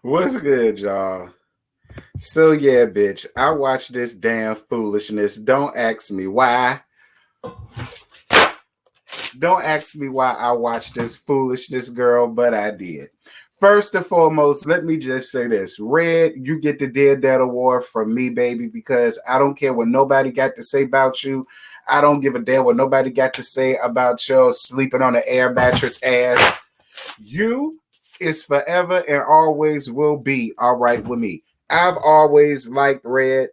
What's good, y'all? So yeah, bitch, I watched this damn foolishness. Don't ask me why. Don't ask me why I watched this foolishness, girl, but I did. First and foremost, let me just say this. Red, you get the Dead Dad Award from me, baby, because I don't care what nobody got to say about you. I don't give a damn what nobody got to say about your sleeping on an air mattress ass. You is forever and always will be all right with me. I've always liked Red.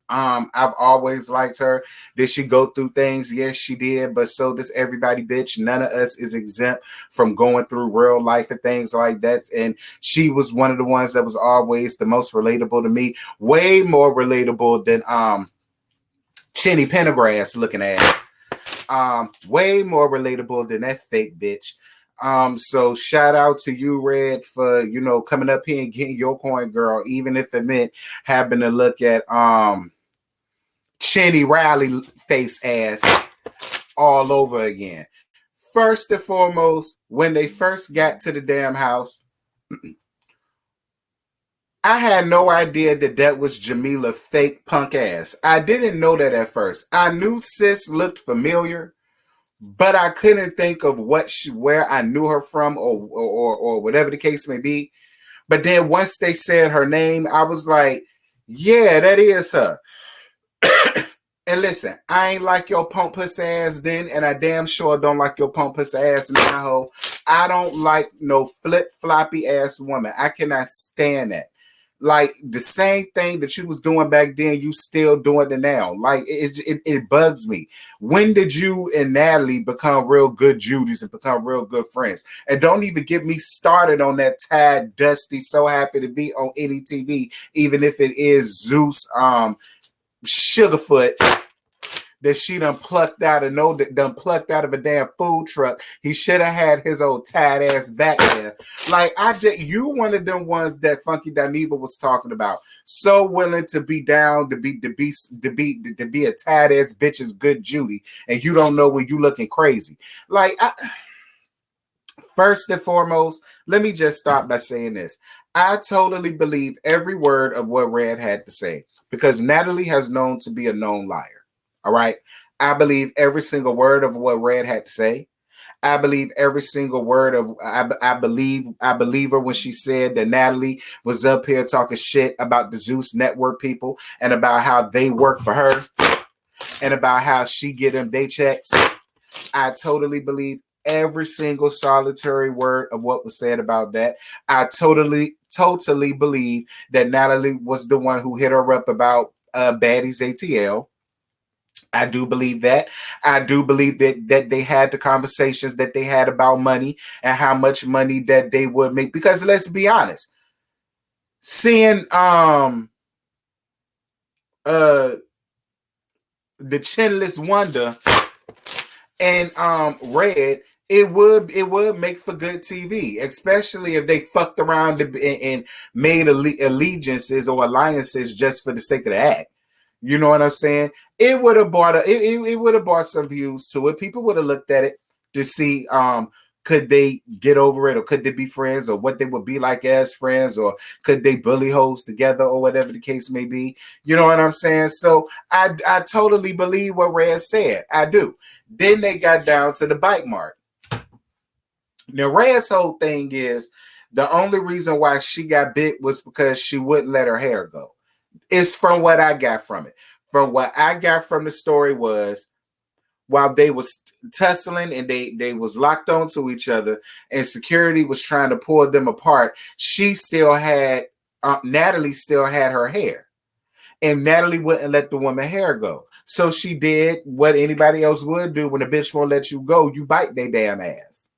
I've always liked her. Did she go through things? Yes, she did, but so does everybody, bitch. None of us is exempt from going through real life and things like that. And she was one of the ones that was always the most relatable to me. Way more relatable than Chinny Pendergrass looking at. Way more relatable than that fake bitch. So shout out to you, Red, for coming up here and getting your coin, girl, even if it meant having to look at Chinny Riley face ass all over again. First and foremost, when they first got to the damn house, I had no idea that was Jamila fake punk ass. I didn't know that at first. I knew sis looked familiar, but I couldn't think of where I knew her from or whatever the case may be. But then once they said her name, I was like, yeah, that is her. And listen, I ain't like your pump puss ass then, and I damn sure don't like your pump puss ass now. I don't like no flip floppy ass woman. I cannot stand that. Like the same thing that you was doing back then, you still doing it now. Like it bugs me. When did you and Natalie become real good Judies and become real good friends? And don't even get me started on that Tad Dusty so happy to be on any TV, even if it is Zeus Sugarfoot that she done plucked out of a damn food truck. He should have had his old tight ass back there. Like you one of them ones that Funky Dineva was talking about. So willing to be down to be a tight ass bitch's good Judy, and you don't know when you looking crazy. Like first and foremost, let me just start by saying this. I totally believe every word of what Red had to say because Natalie has known to be a known liar. All right. I believe every single word of what Red had to say. I believe every single word of I believe her when she said that Natalie was up here talking shit about the Zeus Network people and about how they work for her and about how she get them day checks. I totally believe every single solitary word of what was said about that. I totally believe that Natalie was the one who hit her up about Baddies ATL. I do believe that. I do believe that they had the conversations that they had about money and how much money that they would make. Because let's be honest, seeing the Chinless Wonder and Red, it would make for good TV, especially if they fucked around and made allegiances or alliances just for the sake of the act. You know what I'm saying? It would have brought some views to it. People would have looked at it to see could they get over it or could they be friends or what they would be like as friends or could they bully hoes together or whatever the case may be. You know what I'm saying? So I totally believe what Red said. I do. Then they got down to the bike mark. Now Red's whole thing is the only reason why she got bit was because she wouldn't let her hair go. It's from what I got from it. From what I got from the story was while they was tussling and they was locked onto each other and security was trying to pull them apart, she still had Natalie still had her hair. And Natalie wouldn't let the woman hair go. So she did what anybody else would do when a bitch won't let you go. You bite their damn ass.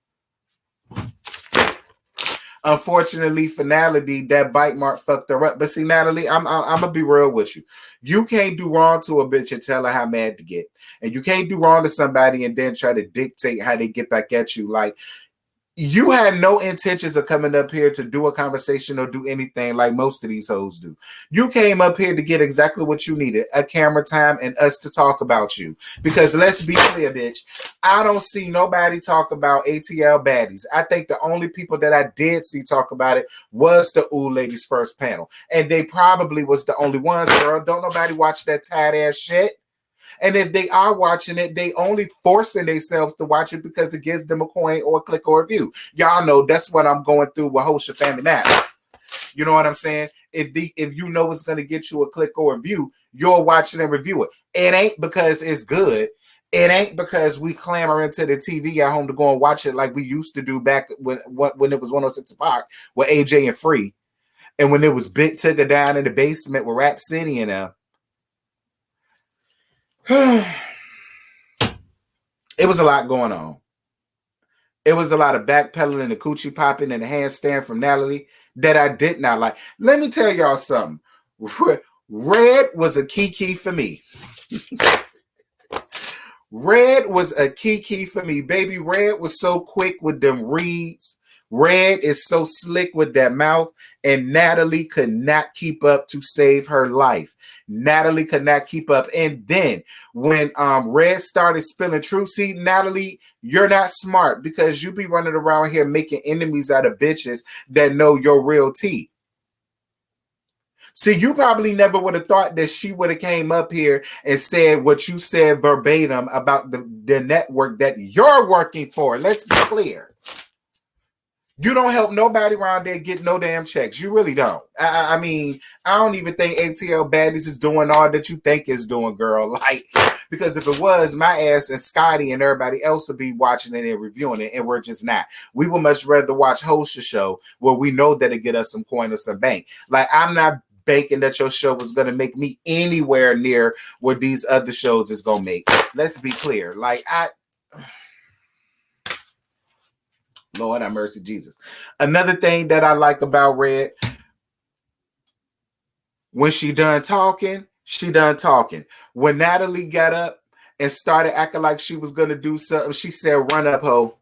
Unfortunately for Natalie, that bite mark fucked her up. But see, Natalie, I'm gonna be real with you. You can't do wrong to a bitch and tell her how mad to get, and you can't do wrong to somebody and then try to dictate how they get back at you. Like, you had no intentions of coming up here to do a conversation or do anything like most of these hoes do. You came up here to get exactly what you needed, a camera time and us to talk about you. Because let's be clear, bitch, I don't see nobody talk about ATL baddies. I think the only people that I did see talk about it was the Ooh Ladies first panel. And they probably was the only ones, girl. Don't nobody watch that tight ass shit. And if they are watching it, they only forcing themselves to watch it because it gives them a coin or a click or a view. Y'all know that's what I'm going through with Host Your Family Now. You know what I'm saying? If you know it's going to get you a click or a view, you'll watch it and review it. It ain't because it's good. It ain't because we clamor into the TV at home to go and watch it like we used to do back when it was 106 Park with AJ and Free. And when it was Big Tigger down in the basement with Rap City and them. It was a lot going on. It was a lot of backpedaling and the coochie popping and the handstand from Natalie that I did not like. Let me tell y'all something. Red was a key for me. Red was a key for me. Baby, Red was so quick with them reads. Red is so slick with that mouth, and Natalie could not keep up to save her life. Natalie could not keep up. And then when Red started spilling truth, see, Natalie, you're not smart because you be running around here making enemies out of bitches that know your real tea. See, you probably never would have thought that she would have came up here and said what you said verbatim about the network that you're working for. Let's be clear. You don't help nobody around there get no damn checks. You really don't. I mean, I don't even think ATL Baddies is doing all that you think is doing, girl. Like, because if it was, my ass and Scotty and everybody else would be watching it and reviewing it, and we're just not. We would much rather watch Host a show where we know that it get us some coin or some bank. Like, I'm not banking that your show was going to make me anywhere near where these other shows is going to make. Let's be clear. Like, Lord have mercy, Jesus. Another thing that I like about Red, when she done talking, she done talking. When Natalie got up and started acting like she was going to do something, she said, run up, ho.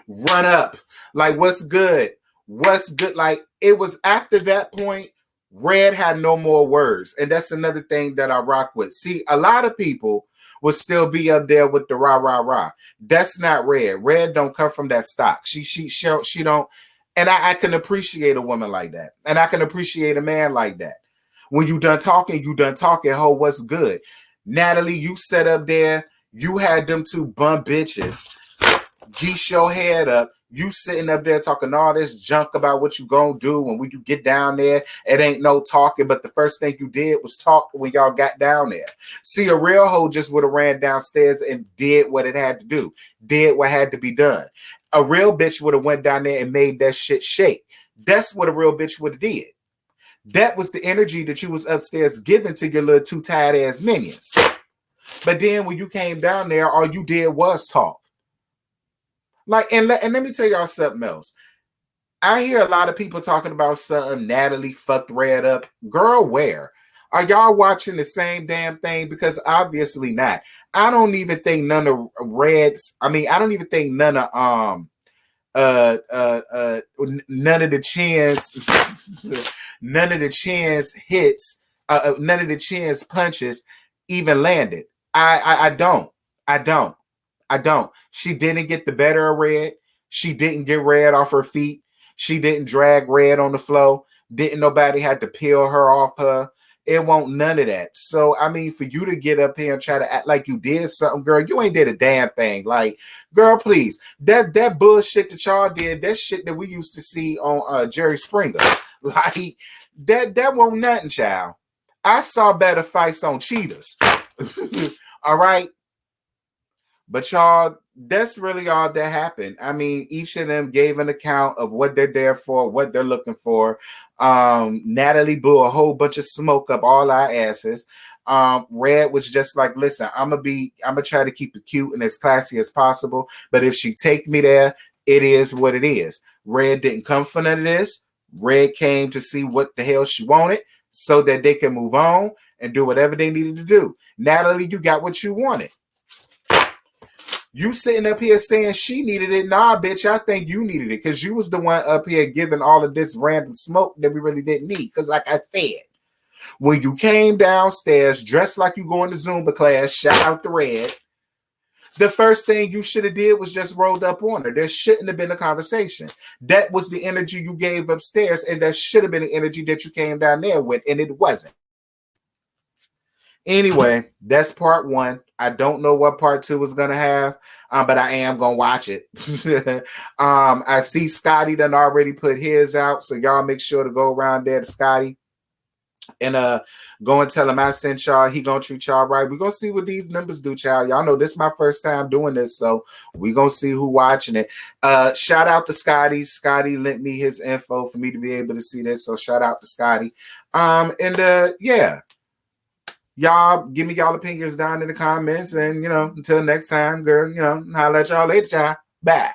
Run up. Like, what's good? What's good? Like, it was after that point, Red had no more words. And that's another thing that I rock with. See, a lot of people will still be up there with the rah, rah, rah. That's not Red. Red don't come from that stock. She don't. And I can appreciate a woman like that. And I can appreciate a man like that. When you done talking, ho, what's good? Natalie, you sat up there. You had them two bum bitches. Geese your head up. You sitting up there talking all this junk about what you gonna do. And when you get down there, it ain't no talking. But the first thing you did was talk when y'all got down there. See, a real hoe just would have ran downstairs and did what it had to do. Did what had to be done. A real bitch would have went down there and made that shit shake. That's what a real bitch would have did. That was the energy that you was upstairs giving to your little two tired ass minions. But then when you came down there, all you did was talk. Like, and let me tell y'all something else. I hear a lot of people talking about something. Natalie fucked Red up. Girl, where? Are y'all watching the same damn thing? Because obviously not. I don't even think none of Red's. I mean, I don't even think none of none of the Chin's hits, none of the Chin's punches even landed. I don't. She didn't get the better of Red. She didn't get Red off her feet. She didn't drag Red on the floor. Didn't nobody had to peel her off her. It won't none of that. So, I mean, for you to get up here and try to act like you did something, girl, you ain't did a damn thing. Like, girl, please. That bullshit that y'all did, that shit that we used to see on Jerry Springer. Like, that won't nothing, child. I saw better fights on cheetahs. All right? But y'all, that's really all that happened. I mean, each of them gave an account of what they're there for, what they're looking for. Natalie blew a whole bunch of smoke up all our asses. Red was just like, listen, I'm gonna try to keep it cute and as classy as possible. But if she take me there, It is what it is. Red didn't come for none of this. Red came to see what the hell she wanted so that they can move on and do whatever they needed to do. Natalie, you got what you wanted. You sitting up here saying she needed it. Nah, bitch, I think you needed it because you was the one up here giving all of this random smoke that we really didn't need. Because like I said, when you came downstairs dressed like you going to Zumba class, shout out to Red, the first thing you should have did was just rolled up on her. There shouldn't have been a conversation. That was the energy you gave upstairs, and that should have been the energy that you came down there with, and it wasn't. Anyway, that's part one. I don't know what part two is going to have, but I am going to watch it. I see Scotty done already put his out, so y'all make sure to go around there to Scotty and go and tell him I sent y'all. He going to treat y'all right. We're going to see what these numbers do, child. Y'all know this is my first time doing this, so we're going to see who watching it. Shout out to Scotty. Scotty lent me his info for me to be able to see this, so shout out to Scotty. Yeah. Y'all give me y'all opinions down in the comments. And, until next time, girl, holla at y'all later, child. Bye.